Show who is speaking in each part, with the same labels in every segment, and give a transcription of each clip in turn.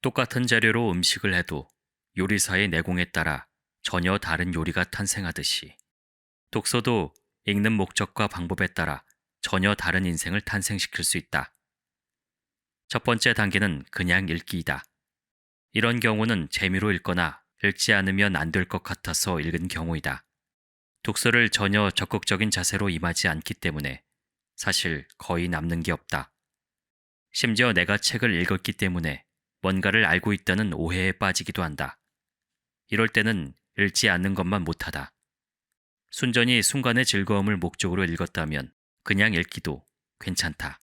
Speaker 1: 똑같은 재료로 음식을 해도 요리사의 내공에 따라 전혀 다른 요리가 탄생하듯이 독서도 읽는 목적과 방법에 따라 전혀 다른 인생을 탄생시킬 수 있다. 첫 번째 단계는 그냥 읽기이다. 이런 경우는 재미로 읽거나 읽지 않으면 안 될 것 같아서 읽은 경우이다. 독서를 전혀 적극적인 자세로 임하지 않기 때문에 사실 거의 남는 게 없다. 심지어 내가 책을 읽었기 때문에 뭔가를 알고 있다는 오해에 빠지기도 한다. 이럴 때는 읽지 않는 것만 못하다. 순전히 순간의 즐거움을 목적으로 읽었다면 그냥 읽기도 괜찮다.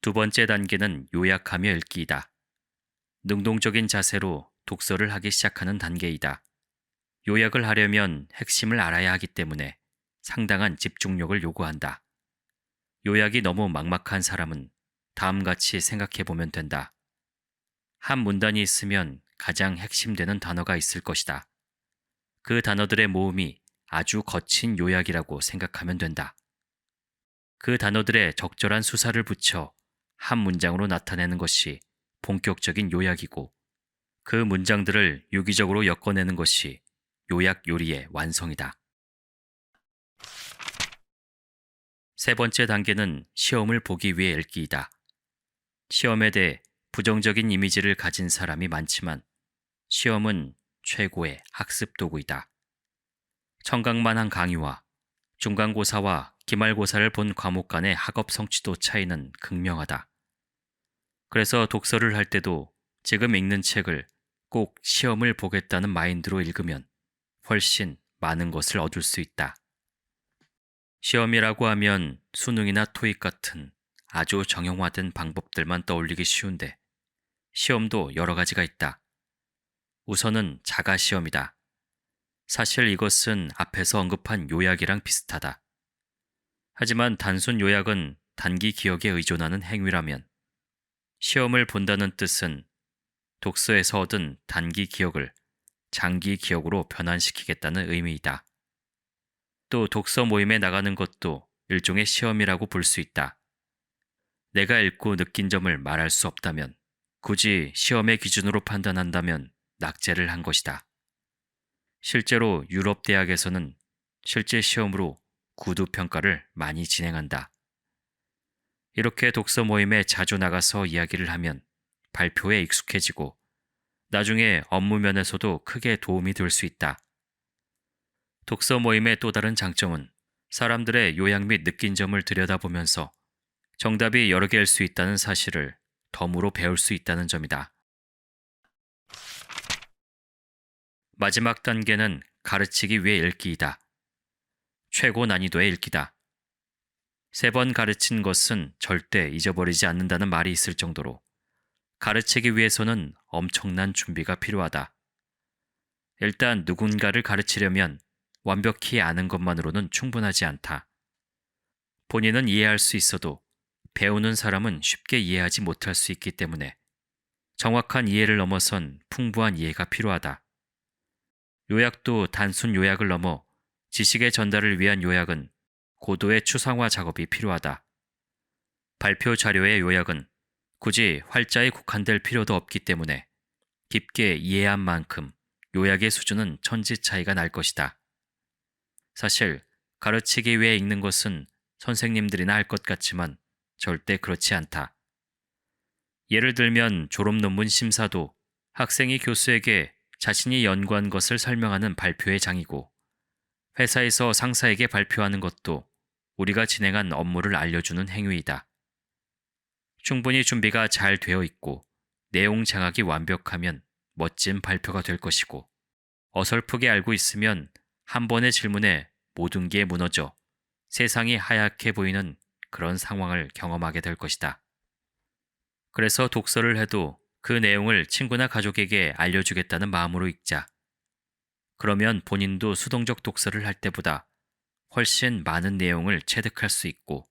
Speaker 1: 두 번째 단계는 요약하며 읽기이다. 능동적인 자세로 독서를 하기 시작하는 단계이다. 요약을 하려면 핵심을 알아야 하기 때문에 상당한 집중력을 요구한다. 요약이 너무 막막한 사람은 다음같이 생각해 보면 된다. 한 문단이 있으면 가장 핵심되는 단어가 있을 것이다. 그 단어들의 모음이 아주 거친 요약이라고 생각하면 된다. 그 단어들의 적절한 수사를 붙여 한 문장으로 나타내는 것이 본격적인 요약이고 그 문장들을 유기적으로 엮어내는 것이 요약 요리의 완성이다. 세 번째 단계는 시험을 보기 위해 읽기이다. 시험에 대해 부정적인 이미지를 가진 사람이 많지만 시험은 최고의 학습 도구이다. 청강만한 강의와 중간고사와 기말고사를 본 과목 간의 학업 성취도 차이는 극명하다. 그래서 독서를 할 때도 지금 읽는 책을 꼭 시험을 보겠다는 마인드로 읽으면 훨씬 많은 것을 얻을 수 있다. 시험이라고 하면 수능이나 토익 같은 아주 정형화된 방법들만 떠올리기 쉬운데 시험도 여러 가지가 있다. 우선은 자가시험이다. 사실 이것은 앞에서 언급한 요약이랑 비슷하다. 하지만 단순 요약은 단기 기억에 의존하는 행위라면 시험을 본다는 뜻은 독서에서 얻은 단기 기억을 장기 기억으로 변환시키겠다는 의미이다. 또 독서 모임에 나가는 것도 일종의 시험이라고 볼 수 있다. 내가 읽고 느낀 점을 말할 수 없다면 굳이 시험의 기준으로 판단한다면 낙제를 한 것이다. 실제로 유럽 대학에서는 실제 시험으로 구두 평가를 많이 진행한다. 이렇게 독서 모임에 자주 나가서 이야기를 하면 발표에 익숙해지고 나중에 업무 면에서도 크게 도움이 될 수 있다. 독서 모임의 또 다른 장점은 사람들의 요약 및 느낀 점을 들여다보면서 정답이 여러 개일 수 있다는 사실을 덤으로 배울 수 있다는 점이다. 마지막 단계는 가르치기 위해 읽기이다. 최고 난이도의 읽기다. 3번 가르친 것은 절대 잊어버리지 않는다는 말이 있을 정도로 가르치기 위해서는 엄청난 준비가 필요하다. 일단 누군가를 가르치려면 완벽히 아는 것만으로는 충분하지 않다. 본인은 이해할 수 있어도 배우는 사람은 쉽게 이해하지 못할 수 있기 때문에 정확한 이해를 넘어선 풍부한 이해가 필요하다. 요약도 단순 요약을 넘어 지식의 전달을 위한 요약은 고도의 추상화 작업이 필요하다. 발표 자료의 요약은 굳이 활자에 국한될 필요도 없기 때문에 깊게 이해한 만큼 요약의 수준은 천지 차이가 날 것이다. 사실 가르치기 위해 읽는 것은 선생님들이나 할 것 같지만 절대 그렇지 않다. 예를 들면 졸업 논문 심사도 학생이 교수에게 자신이 연구한 것을 설명하는 발표의 장이고 회사에서 상사에게 발표하는 것도 우리가 진행한 업무를 알려주는 행위이다. 충분히 준비가 잘 되어 있고 내용 장악이 완벽하면 멋진 발표가 될 것이고 어설프게 알고 있으면 한 번의 질문에 모든 게 무너져 세상이 하얗게 보이는 그런 상황을 경험하게 될 것이다. 그래서 독서를 해도 그 내용을 친구나 가족에게 알려주겠다는 마음으로 읽자. 그러면 본인도 수동적 독서를 할 때보다 훨씬 많은 내용을 체득할 수 있고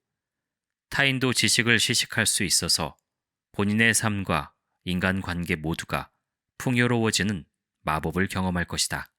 Speaker 1: 타인도 지식을 시식할 수 있어서 본인의 삶과 인간관계 모두가 풍요로워지는 마법을 경험할 것이다.